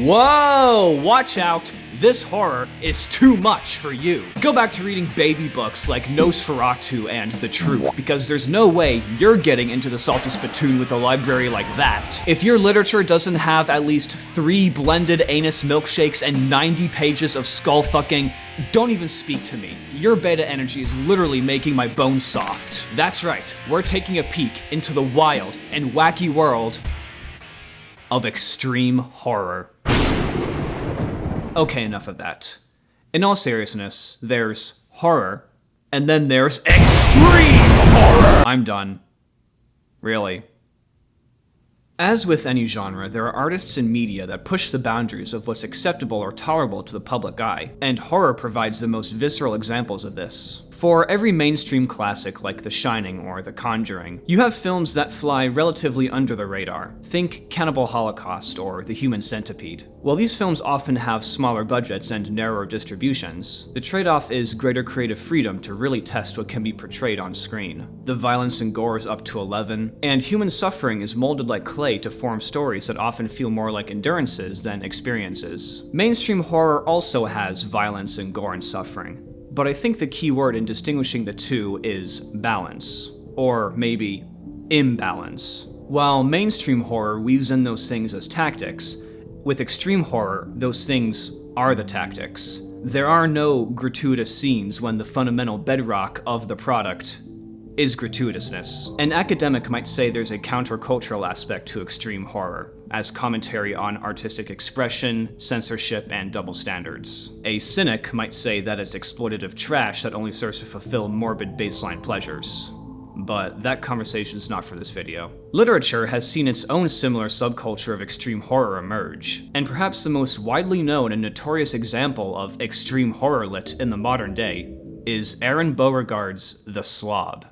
Whoa, watch out. This horror is too much for you. Go back to reading baby books like Nosferatu and The Truth, because there's no way you're getting into the salty spittoon with a library like that. If your literature doesn't have at least 3 blended anus milkshakes and 90 pages of skull fucking, don't even speak to me. Your beta energy is literally making my bones soft. That's right, we're taking a peek into the wild and wacky world of extreme horror. Okay, enough of that. In all seriousness, there's horror, and then there's extreme horror! I'm done. Really. As with any genre, there are artists in media that push the boundaries of what's acceptable or tolerable to the public eye, and horror provides the most visceral examples of this. For every mainstream classic like The Shining or The Conjuring, you have films that fly relatively under the radar. Think Cannibal Holocaust or The Human Centipede. While these films often have smaller budgets and narrower distributions, the trade-off is greater creative freedom to really test what can be portrayed on screen. The violence and gore is up to 11, and human suffering is molded like clay to form stories that often feel more like endurances than experiences. Mainstream horror also has violence and gore and suffering. But I think the key word in distinguishing the two is balance, or maybe imbalance. While mainstream horror weaves in those things as tactics, with extreme horror, those things are the tactics. There are no gratuitous scenes when the fundamental bedrock of the product is gratuitousness. An academic might say there's a countercultural aspect to extreme horror, as commentary on artistic expression, censorship, and double standards. A cynic might say that it's exploitative trash that only serves to fulfill morbid baseline pleasures. But that conversation's not for this video. Literature has seen its own similar subculture of extreme horror emerge, and perhaps the most widely known and notorious example of extreme horror lit in the modern day is Aron Beauregard's The Slob.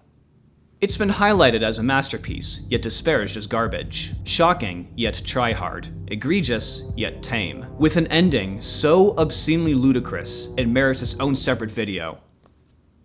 It's been highlighted as a masterpiece, yet disparaged as garbage. Shocking, yet try-hard. Egregious, yet tame. With an ending so obscenely ludicrous, it merits its own separate video.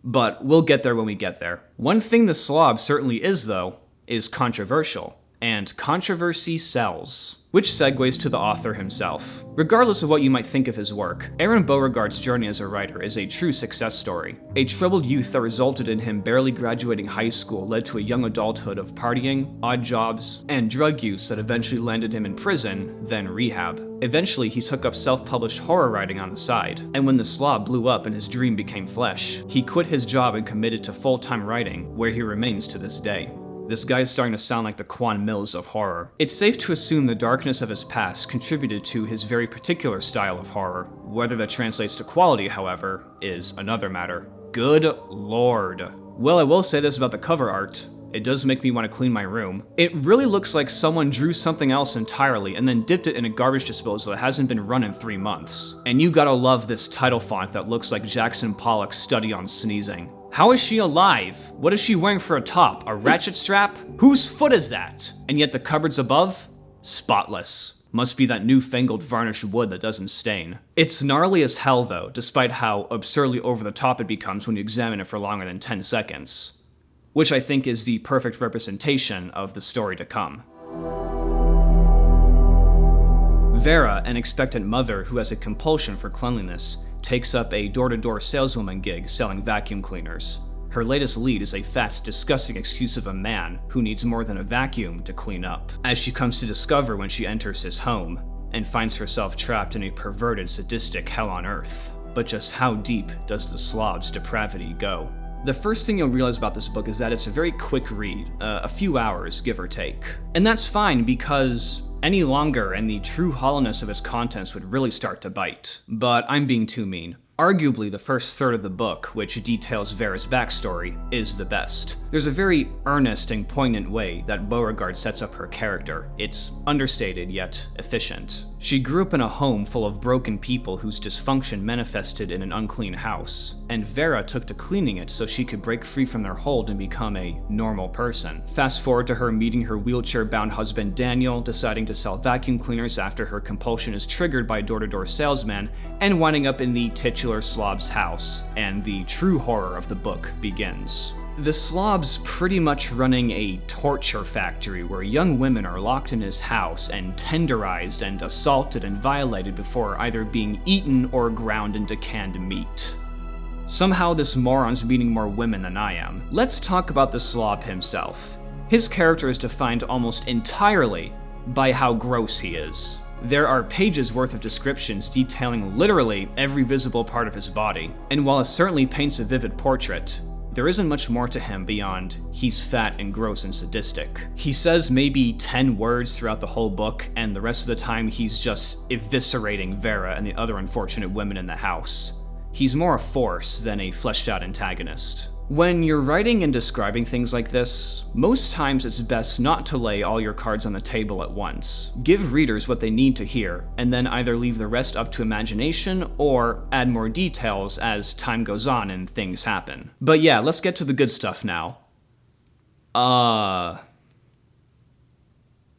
But we'll get there when we get there. One thing The Slob certainly is, though, is controversial. And controversy sells. Which segues to the author himself. Regardless of what you might think of his work, Aron Beauregard's journey as a writer is a true success story. A troubled youth that resulted in him barely graduating high school led to a young adulthood of partying, odd jobs, and drug use that eventually landed him in prison, then rehab. Eventually, he took up self-published horror writing on the side, and when The Slob blew up and his dream became flesh, he quit his job and committed to full-time writing, where he remains to this day. This guy is starting to sound like the Quan Millz of horror. It's safe to assume the darkness of his past contributed to his very particular style of horror. Whether that translates to quality, however, is another matter. Good lord. Well, I will say this about the cover art. It does make me want to clean my room. It really looks like someone drew something else entirely and then dipped it in a garbage disposal that hasn't been run in 3 months. And you gotta love this title font that looks like Jackson Pollock's study on sneezing. How is she alive? What is she wearing for a top? A ratchet strap? Whose foot is that? And yet the cupboards above? Spotless. Must be that newfangled varnished wood that doesn't stain. It's gnarly as hell though, despite how absurdly over the top it becomes when you examine it for longer than 10 seconds. Which I think is the perfect representation of the story to come. Vera, an expectant mother who has a compulsion for cleanliness, takes up a door-to-door saleswoman gig selling vacuum cleaners. Her latest lead is a fat, disgusting excuse of a man who needs more than a vacuum to clean up, as she comes to discover when she enters his home, and finds herself trapped in a perverted, sadistic hell on earth. But just how deep does the Slob's depravity go? The first thing you'll realize about this book is that it's a very quick read, a few hours, give or take. And that's fine because any longer and the true hollowness of its contents would really start to bite. But I'm being too mean. Arguably, the first third of the book, which details Vera's backstory, is the best. There's a very earnest and poignant way that Beauregard sets up her character. It's understated yet efficient. She grew up in a home full of broken people whose dysfunction manifested in an unclean house, and Vera took to cleaning it so she could break free from their hold and become a normal person. Fast forward to her meeting her wheelchair-bound husband Daniel, deciding to sell vacuum cleaners after her compulsion is triggered by a door-to-door salesman, and winding up in the titular Slob's house, and the true horror of the book begins. The Slob's pretty much running a torture factory where young women are locked in his house and tenderized and assaulted and violated before either being eaten or ground into canned meat. Somehow this moron's meeting more women than I am. Let's talk about the Slob himself. His character is defined almost entirely by how gross he is. There are pages worth of descriptions detailing literally every visible part of his body, and while it certainly paints a vivid portrait, there isn't much more to him beyond he's fat and gross and sadistic. He says maybe 10 words throughout the whole book, and the rest of the time he's just eviscerating Vera and the other unfortunate women in the house. He's more a force than a fleshed out antagonist. When you're writing and describing things like this, most times it's best not to lay all your cards on the table at once. Give readers what they need to hear, and then either leave the rest up to imagination or add more details as time goes on and things happen. But yeah, let's get to the good stuff now.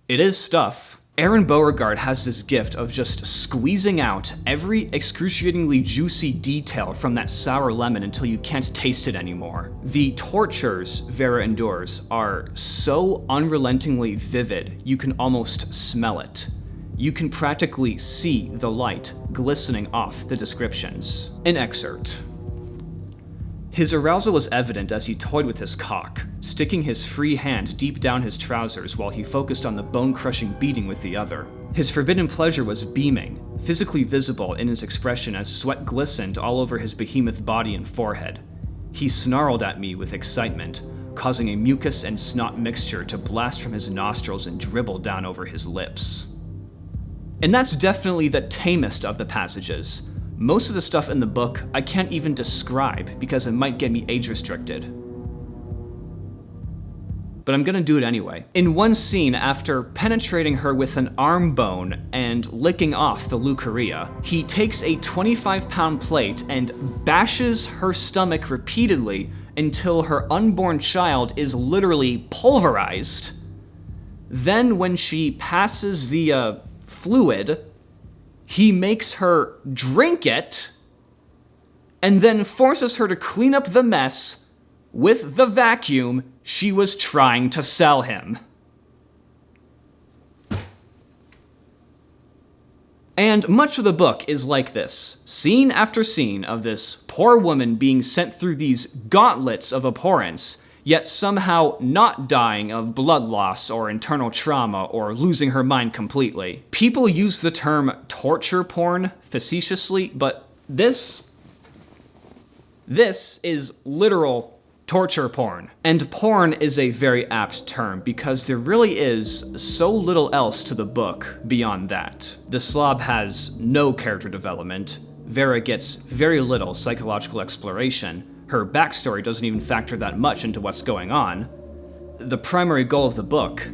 It is stuff. Aron Beauregard has this gift of just squeezing out every excruciatingly juicy detail from that sour lemon until you can't taste it anymore. The tortures Vera endures are so unrelentingly vivid, you can almost smell it. You can practically see the light glistening off the descriptions. An excerpt. His arousal was evident as he toyed with his cock, sticking his free hand deep down his trousers while he focused on the bone-crushing beating with the other. His forbidden pleasure was beaming, physically visible in his expression as sweat glistened all over his behemoth body and forehead. He snarled at me with excitement, causing a mucus and snot mixture to blast from his nostrils and dribble down over his lips. And that's definitely the tamest of the passages. Most of the stuff in the book I can't even describe because it might get me age restricted. But I'm gonna do it anyway. In one scene, after penetrating her with an arm bone and licking off the leucorrhea, he takes a 25-pound plate and bashes her stomach repeatedly until her unborn child is literally pulverized. Then when she passes the fluid, he makes her drink it, and then forces her to clean up the mess with the vacuum she was trying to sell him. And much of the book is like this, scene after scene of this poor woman being sent through these gauntlets of abhorrence, yet somehow not dying of blood loss or internal trauma or losing her mind completely. People use the term torture porn facetiously, but this is literal torture porn. And porn is a very apt term because there really is so little else to the book beyond that. The Slob has no character development. Vera gets very little psychological exploration. Her backstory doesn't even factor that much into what's going on. The primary goal of the book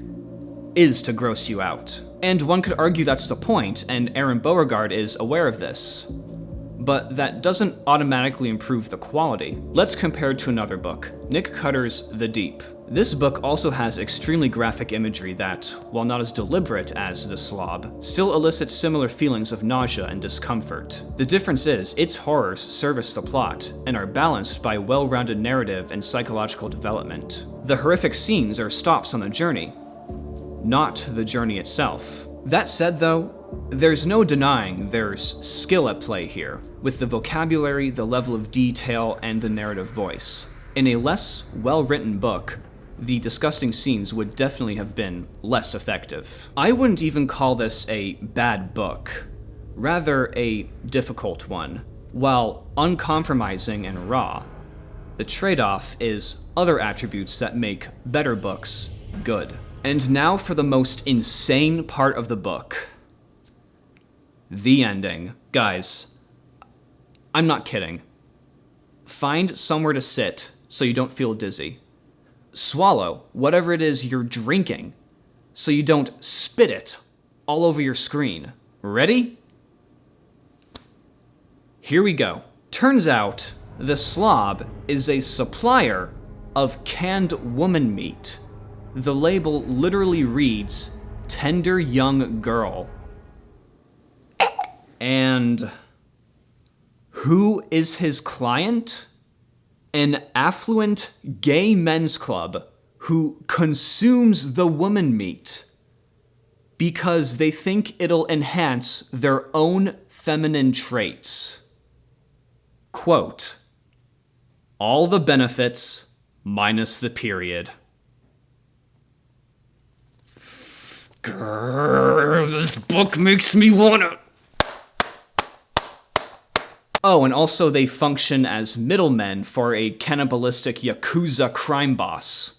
is to gross you out. And one could argue that's the point, and Aron Beauregard is aware of this. But that doesn't automatically improve the quality. Let's compare it to another book, Nick Cutter's The Deep. This book also has extremely graphic imagery that, while not as deliberate as The Slob, still elicits similar feelings of nausea and discomfort. The difference is, its horrors service the plot, and are balanced by well-rounded narrative and psychological development. The horrific scenes are stops on the journey, not the journey itself. That said though, there's no denying there's skill at play here, with the vocabulary, the level of detail, and the narrative voice. In a less well-written book, the disgusting scenes would definitely have been less effective. I wouldn't even call this a bad book, rather a difficult one. While uncompromising and raw, the trade-off is other attributes that make better books good. And now for the most insane part of the book. The ending. Guys, I'm not kidding. Find somewhere to sit so you don't feel dizzy. Swallow whatever it is you're drinking so you don't spit it all over your screen. Ready? Here we go. Turns out, the Slob is a supplier of canned woman meat. The label literally reads, "Tender Young Girl." And who is his client? An affluent gay men's club who consumes the woman meat because they think it'll enhance their own feminine traits. Quote, all the benefits minus the period. Grrr, this book makes me wanna... Oh, and also they function as middlemen for a cannibalistic Yakuza crime boss.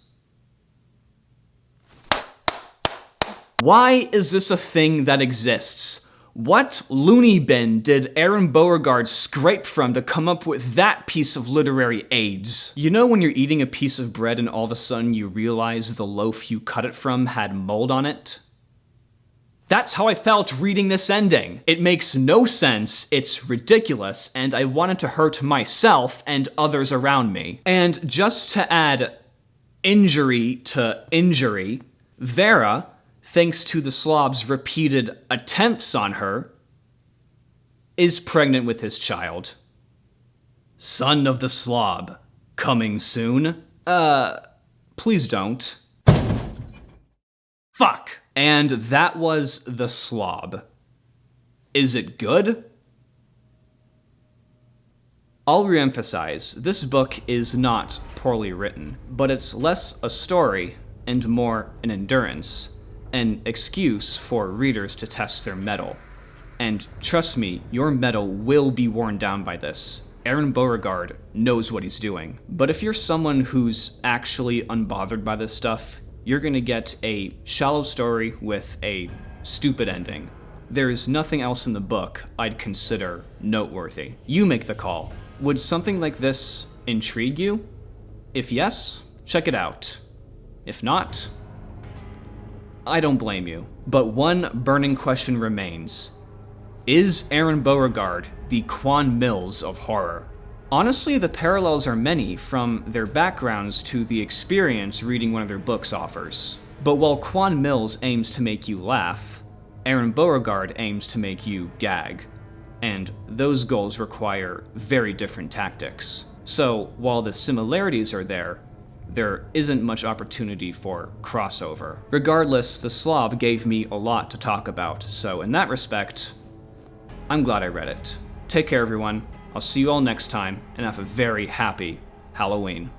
Why is this a thing that exists? What loony bin did Aron Beauregard scrape from to come up with that piece of literary aids? You know when you're eating a piece of bread and all of a sudden you realize the loaf you cut it from had mold on it? That's how I felt reading this ending. It makes no sense, it's ridiculous, and I wanted to hurt myself and others around me. And just to add injury to injury, Vera, thanks to the Slob's repeated attempts on her, is pregnant with his child. Son of the Slob, coming soon? Please don't. Fuck. And that was The Slob. Is it good? I'll reemphasize, this book is not poorly written, but it's less a story and more an endurance, an excuse for readers to test their mettle. And trust me, your mettle will be worn down by this. Aron Beauregard knows what he's doing. But if you're someone who's actually unbothered by this stuff, you're gonna get a shallow story with a stupid ending. There's nothing else in the book I'd consider noteworthy. You make the call. Would something like this intrigue you? If yes, check it out. If not, I don't blame you. But one burning question remains. Is Aron Beauregard the Quan Millz of horror? Honestly, the parallels are many, from their backgrounds to the experience reading one of their books offers. But while Quan Millz aims to make you laugh, Aron Beauregard aims to make you gag. And those goals require very different tactics. So while the similarities are there isn't much opportunity for crossover. Regardless, the Slob gave me a lot to talk about, so in that respect, I'm glad I read it. Take care, everyone. I'll see you all next time, and have a very happy Halloween.